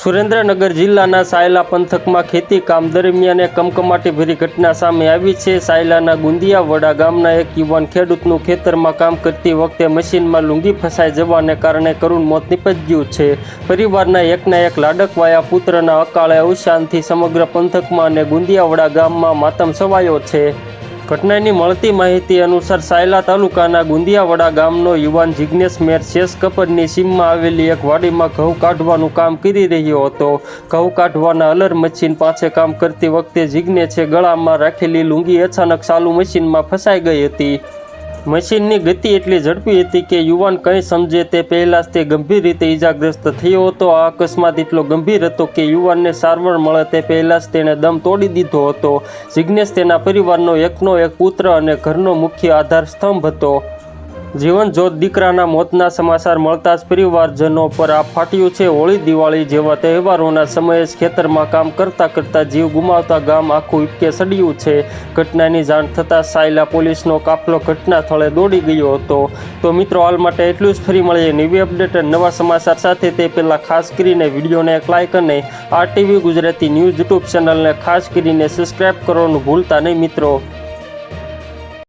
સુરેન્દ્રનગર જિલ્લાના સાયલા પંથકમાં ખેતી કામ દરમિયાન એક કમકમાટીભરી ઘટના સામે આવી છે। સાયલાના ગુંદિયાવડા ગામના એક યુવાન ખેડૂતનું ખેતરમાં કામ કરતી વખતે મશીનમાં લુંગી ફસાઈ જવાને કારણે કરુણ મોત નીપજ્યું છે। પરિવારના એકના એક લાડકવાયા પુત્રના અકાળે અવસાનથી સમગ્ર પંથકમાં અને ગુંદિયાવડા ગામમાં માતમ છવાયો છે। ઘટનાની મળતી માહિતી અનુસાર સાયલા તાલુકાના ગુંદિયાવડા ગામનો યુવાન જિગ્નેશ મેર શેષ કપડની સીમમાં આવેલી એક વાડીમાં ઘઉં કાઢવાનું કામ કરી રહ્યો હતો। ઘઉં કાઢવાના અલર મશીન પાસે કામ કરતી વખતે જિગ્નેશે ગળામાં રાખેલી લુંગી અચાનક ચાલુ મશીનમાં ફસાઈ ગઈ હતી। મશીનની ગતિ એટલી ઝડપી હતી કે યુવાન કંઈ સમજે તે પહેલાં જ તે ગંભીર રીતે ઈજાગ્રસ્ત થયો હતો। આ અકસ્માત એટલો ગંભીર હતો કે યુવાનને સારવાર મળે તે પહેલાં જ તેણે દમ તોડી દીધો હતો। જિગ્નેશ તેના પરિવારનો એકનો એક પુત્ર અને ઘરનો મુખ્ય આધાર સ્તંભ હતો। જીવન જ્યોત દીકરાના મોતના સમાચાર મળતા જ પરિવારજનો પર આપ ફાટ્યું છે। હોળી દિવાળી જેવા તહેવારોના સમયે જ ખેતરમાં કામ કરતા જીવ ગુમાવતા ગામ આખું ઈબકે સડ્યું છે। ઘટનાની જાણ થતાં સાયલા પોલીસનો કાફલો ઘટના સ્થળે દોડી ગયો હતો। તો મિત્રો, હાલ માટે એટલું જ। ફરી મળીએ નવી અપડેટ અને નવા સમાચાર સાથે। તે પહેલાં ખાસ કરીને વિડીયોને એક લાઇક અને RTV ગુજરાતી ન્યૂઝ યુટ્યુબ ચેનલને ખાસ કરીને સબસ્ક્રાઈબ કરવાનું ભૂલતા નહીં મિત્રો।